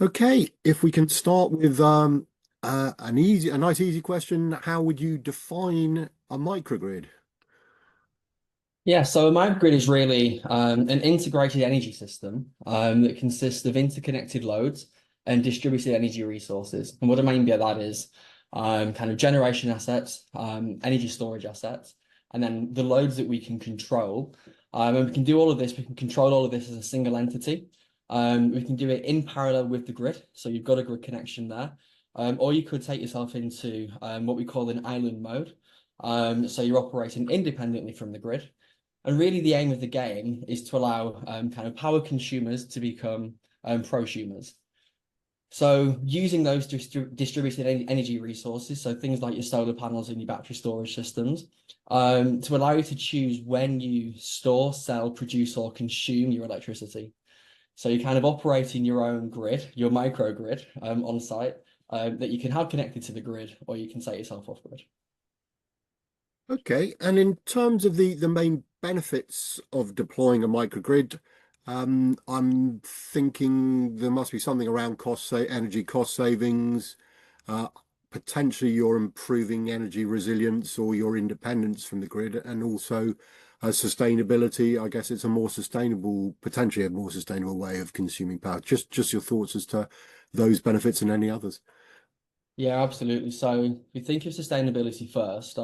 Okay, if we can start with a nice easy question, how would you define a microgrid? Yeah, so a microgrid is really an integrated energy system that consists of interconnected loads and distributed energy resources. And what I mean by that is kind of generation assets, energy storage assets, and then the loads that we can control. And we can do all of this, we can control all of this as a single entity. We can do it in parallel with the grid. So you've got a grid connection there. Or you could take yourself into what we call an island mode. So you're operating independently from the grid. And really, the aim of the game is to allow kind of power consumers to become prosumers. So using those distributed energy resources, so things like your solar panels and your battery storage systems, to allow you to choose when you store, sell, produce, or consume your electricity. So you're kind of operating your own grid, your microgrid on site that you can have connected to the grid, or you can set yourself off grid. Okay, and in terms of the main benefits of deploying a microgrid, I'm thinking there must be something around energy cost savings, uh, potentially you're improving energy resilience or your independence from the grid, and also sustainability. I guess it's a more sustainable, potentially a more sustainable way of consuming power. Just your thoughts as to those benefits and any others. Yeah, absolutely. So if you think of sustainability first,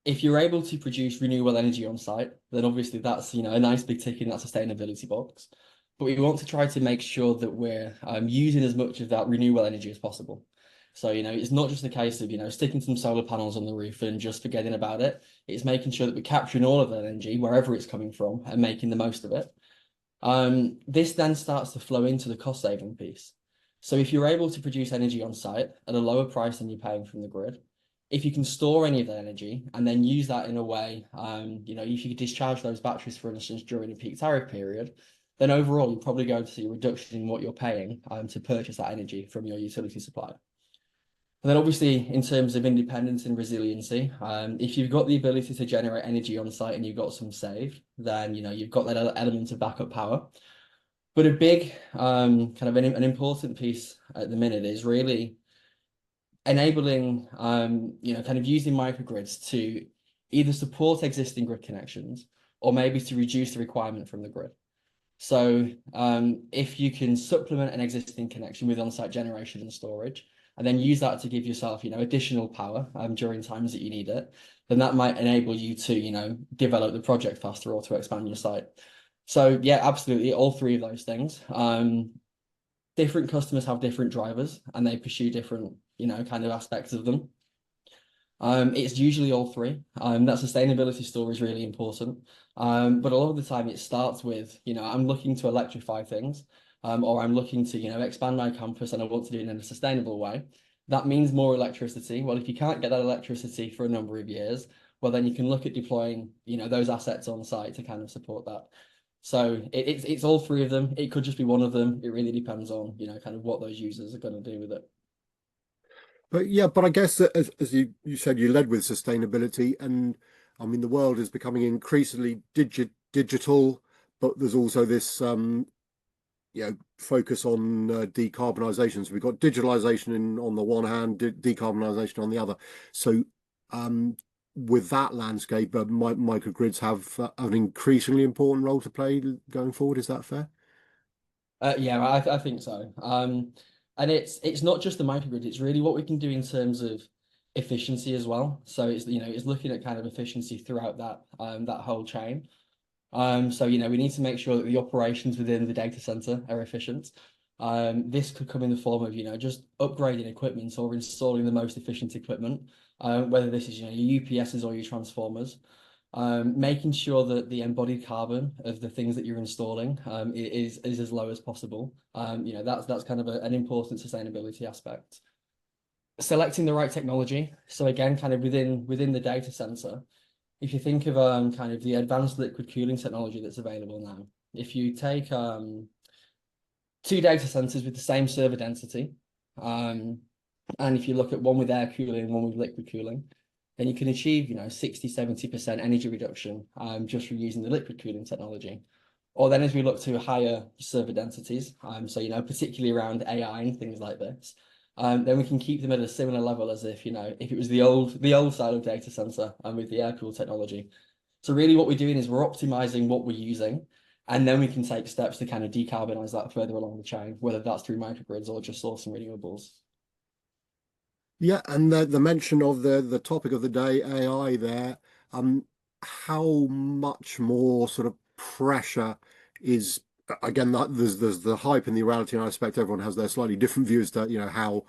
if you're able to produce renewable energy on site, then obviously that's, a nice big tick in that sustainability box. But we want to try to make sure that we're using as much of that renewable energy as possible. So, it's not just a case of, sticking some solar panels on the roof and just forgetting about it. It's making sure that we're capturing all of that energy wherever it's coming from and making the most of it. This then starts to flow into the cost saving piece. So if you're able to produce energy on site at a lower price than you're paying from the grid, if you can store any of that energy and then use that in a way, if you could discharge those batteries, for instance, during a peak tariff period, then overall you're probably going to see a reduction in what you're paying to purchase that energy from your utility supplier. And then obviously in terms of independence and resiliency, if you've got the ability to generate energy on site and you've got some saved, then you've got that element of backup power. But a big kind of an important piece at the minute is really enabling kind of using microgrids to either support existing grid connections or maybe to reduce the requirement from the grid. So if you can supplement an existing connection with on-site generation and storage, and then use that to give yourself, additional power during times that you need it, then that might enable you to, develop the project faster or to expand your site. So yeah, absolutely, all three of those things. Different customers have different drivers, and they pursue different, kind of aspects of them. It's usually all three. That sustainability story is really important. But a lot of the time it starts with, I'm looking to electrify things, or I'm looking to, expand my campus and I want to do it in a sustainable way. That means more electricity. Well, if you can't get that electricity for a number of years, well, then you can look at deploying, those assets on site to kind of support that. So it's all three of them. It could just be one of them. It really depends on, kind of what those users are going to do with it. But yeah, but I guess that as you said, you led with sustainability, and I mean the world is becoming increasingly digital, but there's also this focus on decarbonisation. So we've got digitalization on the one hand, decarbonisation on the other. So um, with that landscape, microgrids have an increasingly important role to play going forward. Is that fair? Yeah, I think so. And it's not just the microgrid, it's really what we can do in terms of efficiency as well. So it's looking at kind of efficiency throughout that whole chain. So we need to make sure that the operations within the data center are efficient. This could come in the form of, just upgrading equipment or installing the most efficient equipment, whether this is, your UPSs or your transformers. Making sure that the embodied carbon of the things that you're installing is as low as possible. That's kind of an important sustainability aspect. Selecting the right technology. So again, kind of within the data center, if you think of kind of the advanced liquid cooling technology that's available now, if you take two data centers with the same server density, and if you look at one with air cooling and one with liquid cooling, then you can achieve, 60, 70% energy reduction just from using the liquid cooling technology. Or then as we look to higher server densities, so particularly around AI and things like this, then we can keep them at a similar level as if if it was the old style of data center and with the air cool technology. So really what we're doing is we're optimizing what we're using, and then we can take steps to kind of decarbonize that further along the chain, whether that's through microgrids or just sourcing renewables. Yeah, and the mention of the topic of the day, AI there, how much more sort of pressure is again that there's the hype and the reality, and I expect everyone has their slightly different views to, how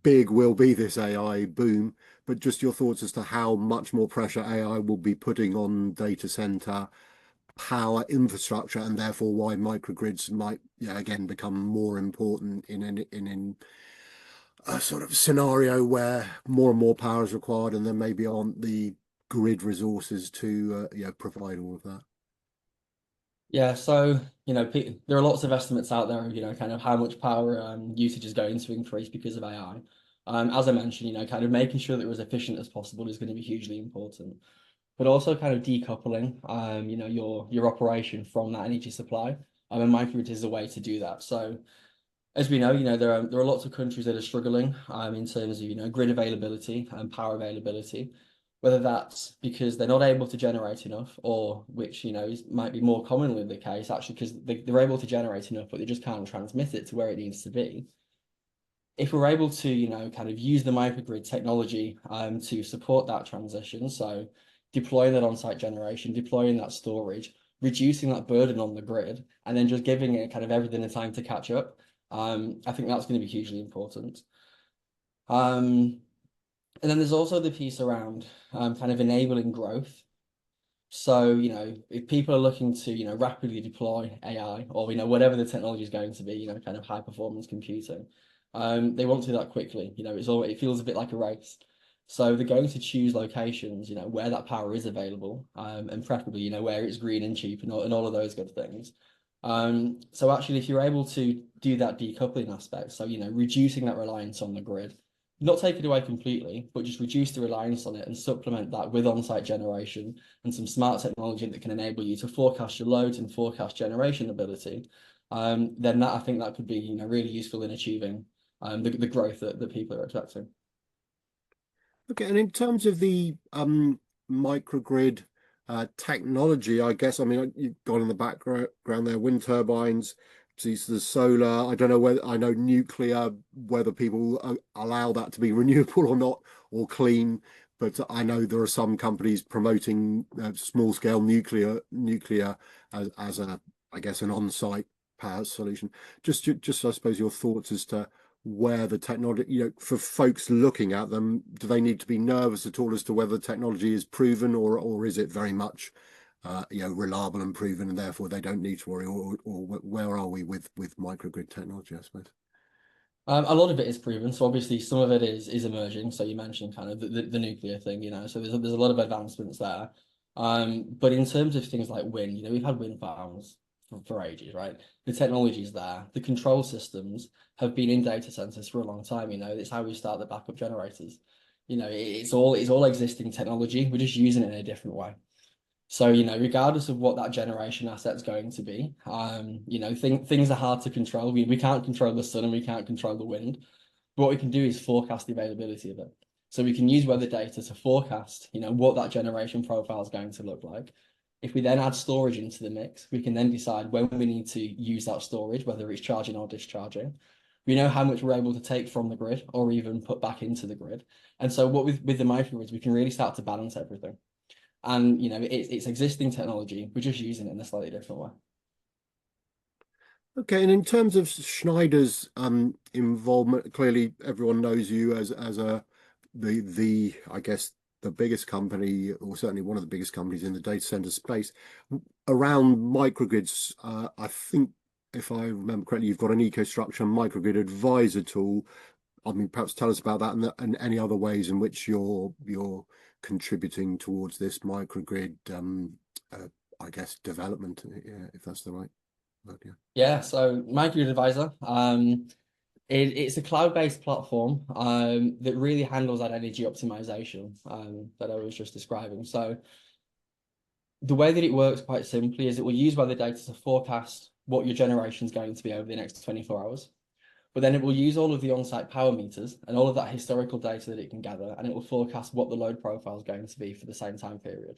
big will be this AI boom, but just your thoughts as to how much more pressure AI will be putting on data center power infrastructure, and therefore why microgrids might, yeah, again become more important in a sort of scenario where more and more power is required, and there maybe aren't the grid resources to provide all of that. Yeah, so there are lots of estimates out there of kind of how much power usage is going to increase because of AI. As I mentioned, kind of making sure that we're as efficient as possible is going to be hugely important, but also kind of decoupling your operation from that energy supply. And microgrid is a way to do that. So as we know, there are lots of countries that are struggling in terms of grid availability and power availability, whether that's because they're not able to generate enough, or which might be more commonly the case actually because they're able to generate enough, but they just can't transmit it to where it needs to be. If we're able to kind of use the microgrid technology to support that transition, so deploying that on-site generation, deploying that storage, reducing that burden on the grid, and then just giving it kind of everything the time to catch up. I think that's going to be hugely important. And then there's also the piece around kind of enabling growth. So, if people are looking to, rapidly deploy AI or, whatever the technology is going to be, kind of high performance computing, they want to do that quickly. It feels a bit like a race. So they're going to choose locations, where that power is available, and preferably, where it's green and cheap and all of those good things. So actually, if you're able to do that decoupling aspect, so reducing that reliance on the grid, not take it away completely, but just reduce the reliance on it and supplement that with on-site generation and some smart technology that can enable you to forecast your loads and forecast generation ability, then I think that could be really useful in achieving the growth that people are expecting. Okay, and in terms of the microgrid technology, I guess, I mean, you've got in the background there wind turbines, sees the solar. I don't know whether I know nuclear, whether people allow that to be renewable or not, or clean. But I know there are some companies promoting small scale nuclear as a, I guess, an on-site power solution. Just I suppose your thoughts as to where the technology, for folks looking at them, do they need to be nervous at all as to whether the technology is proven, or is it very much reliable and proven, and therefore they don't need to worry, or where are we with microgrid technology, I suppose? A lot of it is proven, so obviously some of it is emerging. So you mentioned kind of the nuclear thing, so there's a lot of advancements there. But in terms of things like wind, we've had wind farms for ages, right? The technology is there. The control systems have been in data centers for a long time. It's how we start the backup generators. It's all existing technology. We're just using it in a different way. So, regardless of what that generation asset's going to be, things are hard to control. We can't control the sun and we can't control the wind. But what we can do is forecast the availability of it. So we can use weather data to forecast, what that generation profile is going to look like. If we then add storage into the mix, we can then decide when we need to use that storage, whether it's charging or discharging. We know how much we're able to take from the grid or even put back into the grid. And so what with the microgrids, we can really start to balance everything. And it's existing technology. We're just using it in a slightly different way. Okay, and in terms of Schneider's involvement, clearly everyone knows you as a the I guess the biggest company, or certainly one of the biggest companies in the data center space. Around microgrids, I think if I remember correctly, you've got an EcoStruxure microgrid advisor tool. I mean, perhaps tell us about that, and any other ways in which you're contributing towards this microgrid, uh, I guess, development, if that's the right word, yeah. Yeah, so Microgrid Advisor, it's a cloud-based platform that really handles that energy optimization that I was just describing. So the way that it works quite simply is it will use weather data to forecast what your generation is going to be over the next 24 hours. But then it will use all of the on-site power meters and all of that historical data that it can gather, and it will forecast what the load profile is going to be for the same time period.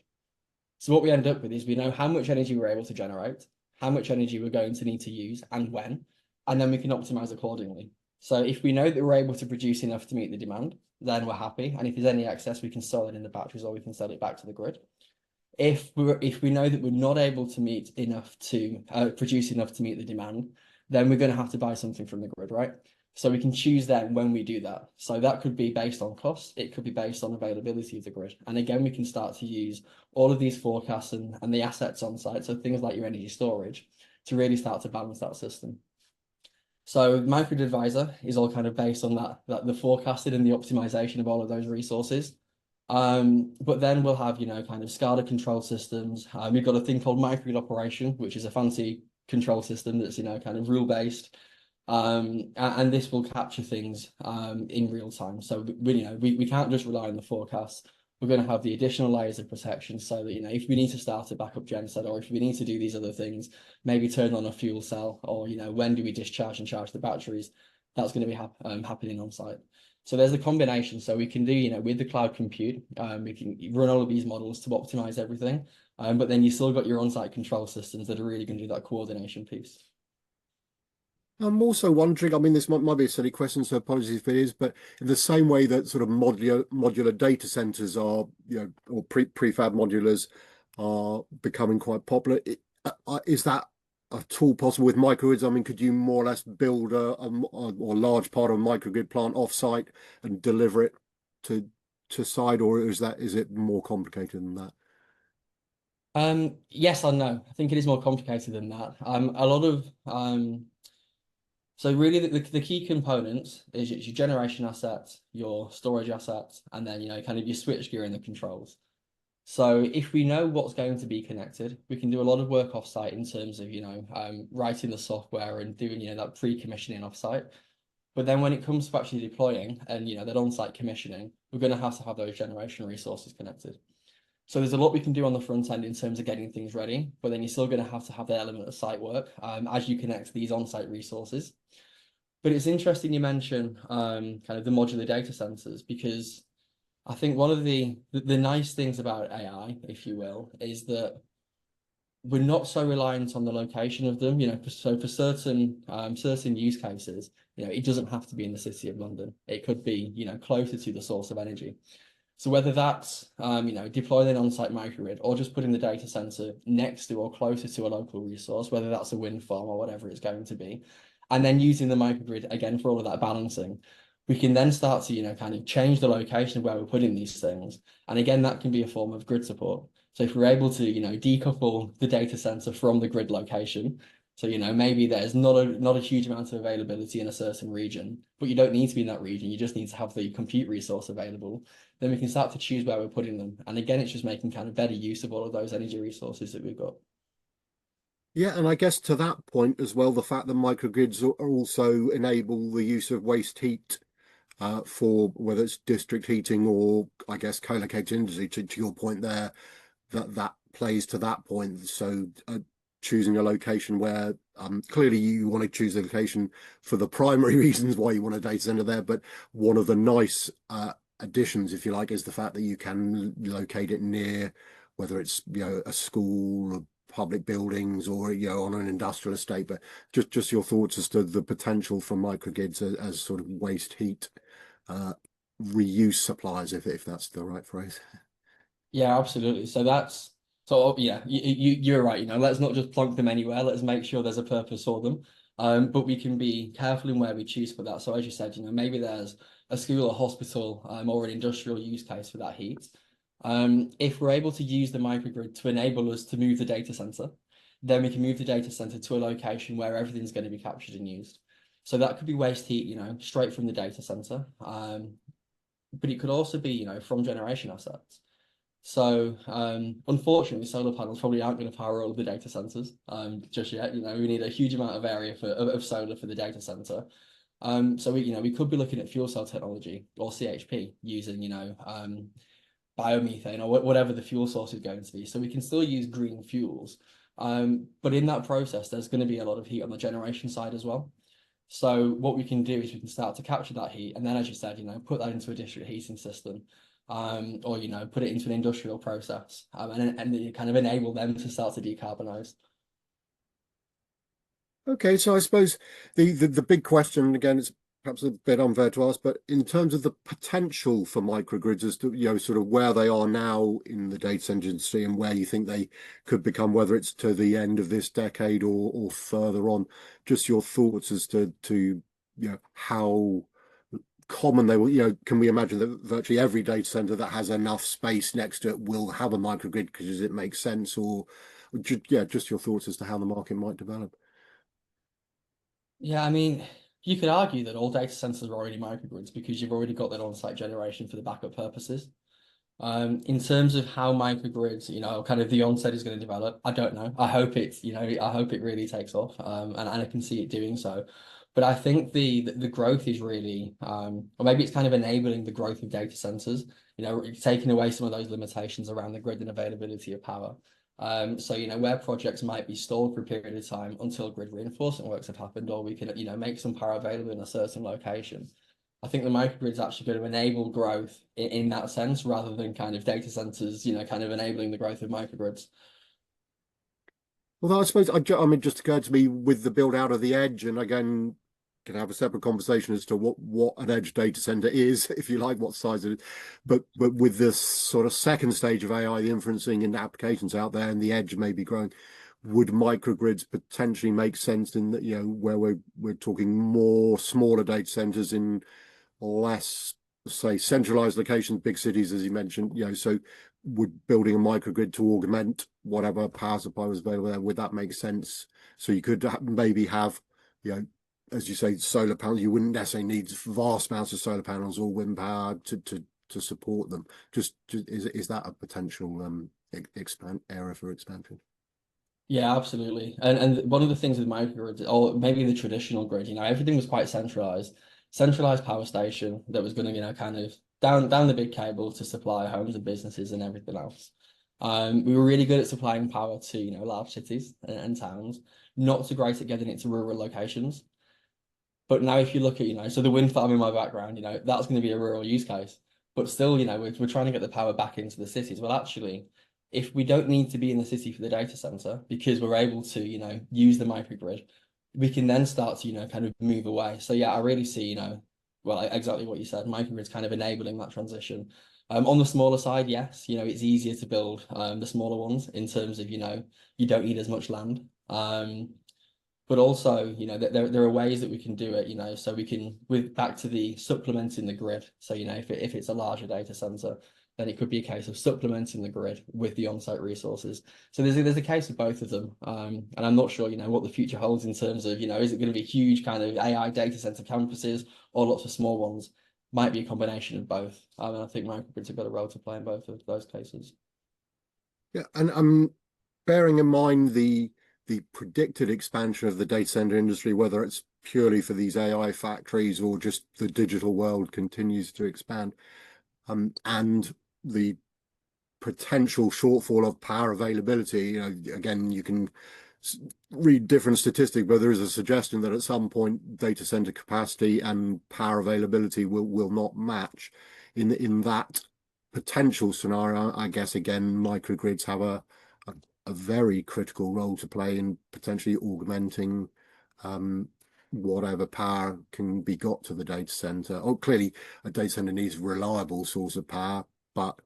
So what we end up with is we know how much energy we're able to generate, how much energy we're going to need to use, and when, and then we can optimize accordingly. So if we know that we're able to produce enough to meet the demand, then we're happy. And if there's any excess, we can sell it in the batteries or we can sell it back to the grid. If we know that we're not able to meet enough to produce enough to meet the demand, then we're going to have to buy something from the grid, right? So we can choose then when we do that. So that could be based on cost, it could be based on availability of the grid. And again, we can start to use all of these forecasts and the assets on site, so things like your energy storage, to really start to balance that system. So Microgrid Advisor is all kind of based on that the forecasting and the optimization of all of those resources. But then we'll have, kind of SCADA control systems. We've got a thing called microgrid operation, which is a fancy control system that's, kind of rule-based. And this will capture things in real time. So we can't just rely on the forecast. We're going to have the additional layers of protection so that, if we need to start a backup genset, or if we need to do these other things, maybe turn on a fuel cell, or, when do we discharge and charge the batteries, that's going to be happening on site. So there's a combination. So we can do, with the cloud compute, we can run all of these models to optimize everything. But then you still got your on-site control systems that are really going to do that coordination piece. I'm also wondering, I mean, this might be a silly question, so apologies if it is, but in the same way that sort of modular data centers are, or prefab modulars are becoming quite popular, is that a tool possible with microgrids? I mean, could you more or less build or large part of a microgrid plant off-site and deliver it to site, or is it more complicated than that? Yes and no. I think it is more complicated than that. A lot of so really the key components is your generation assets, your storage assets, and then kind of your switchgear and the controls. So if we know what's going to be connected, we can do a lot of work offsite in terms of writing the software and doing that pre-commissioning offsite. But then when it comes to actually deploying and that on-site commissioning, we're going to have those generation resources connected. So there's a lot we can do on the front end in terms of getting things ready, but then you're still going to have that element of site work as you connect these on-site resources. But it's interesting you mention kind of the modular data centers, because I think one of the nice things about AI, if you will, is that we're not so reliant on the location of them. So for certain use cases, it doesn't have to be in the city of London. It could be closer to the source of energy. So whether that's deploying an on-site microgrid or just putting the data center next to or closer to a local resource, whether that's a wind farm or whatever it's going to be, and then using the microgrid again for all of that balancing, we can then start to kind of change the location of where we're putting these things. And again, that can be a form of grid support. So if we're able to decouple the data center from the grid location, so maybe there's not a huge amount of availability in a certain region, but you don't need to be in that region, you just need to have the compute resource available, then we can start to choose where we're putting them. And again, it's just making kind of better use of all of those energy resources that we've got. Yeah, and I guess to that point as well, the fact that microgrids are also enable the use of waste heat for whether it's district heating or I guess co-located industry. To your point there, that plays to that point. So choosing a location where clearly you want to choose a location for the primary reasons why you want a data center there, but one of the nice additions, if you like, is the fact that you can locate it near, whether it's a school, or public buildings, or on an industrial estate. But just your thoughts as to the potential for microgrids as sort of waste heat reuse suppliers, if that's the right phrase. Yeah, absolutely. So yeah, you're right. Let's not just plonk them anywhere. Let's make sure there's a purpose for them. But we can be careful in where we choose for that. So as you said, maybe there's a school or hospital or an industrial use case for that heat. If we're able to use the microgrid to enable us to move the data center, then we can move the data center to a location where everything's going to be captured and used. So that could be waste heat, straight from the data center. But it could also be, from generation assets. So unfortunately, solar panels probably aren't going to power all of the data centers just yet. We need a huge amount of area of solar for the data center. So we could be looking at fuel cell technology or CHP using biomethane or whatever the fuel source is going to be. So we can still use green fuels. But in that process, there's going to be a lot of heat on the generation side as well. So what we can do is we can start to capture that heat, and then, as you said, put that into a district heating system, or put it into an industrial process, and kind of enable them to start to decarbonize. Okay, so I suppose the big question again, it's perhaps a bit unfair to ask, but in terms of the potential for microgrids as to sort of where they are now in the data center industry and where you think they could become, whether it's to the end of this decade or further on, just your thoughts as to how common they will, can we imagine that virtually every data center that has enough space next to it will have a microgrid because it makes sense, or just your thoughts as to how the market might develop. Yeah, I mean, you could argue that all data centers are already microgrids because you've already got that on-site generation for the backup purposes. In terms of how microgrids, kind of the onset is going to develop, I don't know. I hope I hope it really takes off, and I can see it doing so. But I think the growth is really, or maybe it's kind of enabling the growth of data centers, taking away some of those limitations around the grid and availability of power. So, where projects might be stalled for a period of time until grid reinforcement works have happened, or we can, make some power available in a certain location. I think the microgrid's actually going to enable growth in that sense, rather than kind of data centers, kind of enabling the growth of microgrids. Although I suppose I mean, just occurred to me with the build out of the edge, and again, can have a separate conversation as to what an edge data center is, if you like, what size it is. But with this sort of second stage of AI, the inferencing and applications out there, and the edge may be growing, would microgrids potentially make sense in that, where we're talking more smaller data centers in less, say, centralized locations, big cities, as you mentioned, so would building a microgrid to augment whatever power supply was available there, would that make sense? So you could maybe have, as you say, solar panels. You wouldn't necessarily need vast amounts of solar panels or wind power to support them. Just is that a potential expand area for expansion? Yeah, absolutely. And one of the things with microgrids, or maybe the traditional grid, everything was quite centralized power station that was going to, kind of down the big cable to supply homes and businesses and everything else. We were really good at supplying power to, large cities and towns, not so great at getting it to rural locations. But now if you look at, so the wind farm in my background, that's going to be a rural use case. But still, we're trying to get the power back into the cities. Well, actually, if we don't need to be in the city for the data center because we're able to, use the microgrid, we can then start to, kind of move away. So yeah, I really see, well, exactly what you said, microgrids kind of enabling that transition. On the smaller side, yes, it's easier to build the smaller ones in terms of, you don't need as much land. But also, there are ways that we can do it, so we can, with back to the supplementing the grid. So, if it's a larger data center, then it could be a case of supplementing the grid with the on-site resources. So there's a case of both of them. And I'm not sure, what the future holds in terms of, is it going to be huge kind of AI data center campuses or lots of small ones? Might be a combination of both. And I think microgrids have got a role to play in both of those cases. Yeah, and I'm bearing in mind the predicted expansion of the data center industry, whether it's purely for these AI factories or just the digital world continues to expand, and the potential shortfall of power availability. Again, you can read different statistics, but there is a suggestion that at some point data center capacity and power availability will not match. In that potential scenario, I guess again, microgrids have a very critical role to play in potentially augmenting whatever power can be got to the data center. Oh, clearly, a data center needs a reliable source of power, but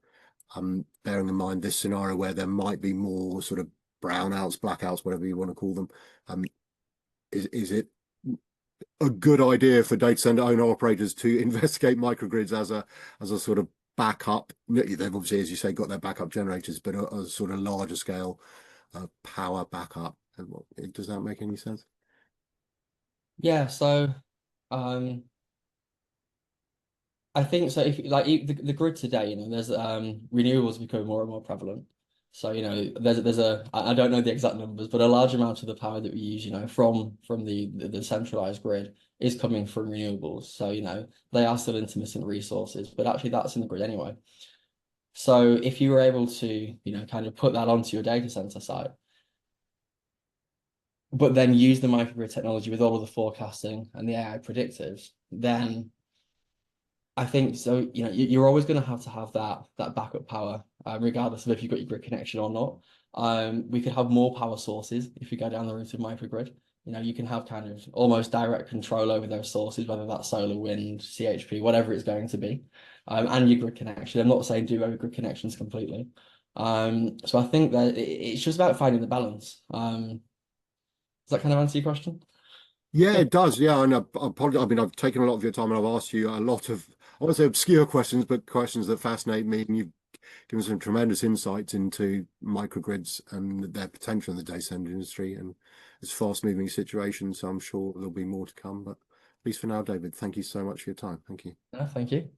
bearing in mind this scenario where there might be more sort of brownouts, blackouts, whatever you want to call them, is it a good idea for data center owner operators to investigate microgrids as a sort of backup? They've obviously, as you say, got their backup generators, but a sort of larger scale power backup. Does that make any sense? Yeah, so I think so. If like the grid today, there's renewables becoming more and more prevalent. So there's I don't know the exact numbers, but a large amount of the power that we use, from the centralized grid is coming from renewables. So they are still intermittent resources, but actually that's in the grid anyway. So if you were able to, kind of put that onto your data center site, but then use the microgrid technology with all of the forecasting and the AI predictives, then I think so. You're always going to have that backup power, regardless of if you've got your grid connection or not. We could have more power sources if we go down the route of microgrid. You can have kind of almost direct control over those sources, whether that's solar, wind, CHP, whatever it's going to be, and your grid connection. I'm not saying do over grid connections completely. So I think that it's just about finding the balance. Does that kind of answer your question? Yeah, it does. Yeah, and I apologize. I mean, I've taken a lot of your time, and I've asked you a lot of, I won't say obscure questions, but questions that fascinate me. And you've given some tremendous insights into microgrids and their potential in the data center industry. And it's a fast-moving situation, so I'm sure there'll be more to come. But at least for now, David, thank you so much for your time. Thank you. Yeah, thank you.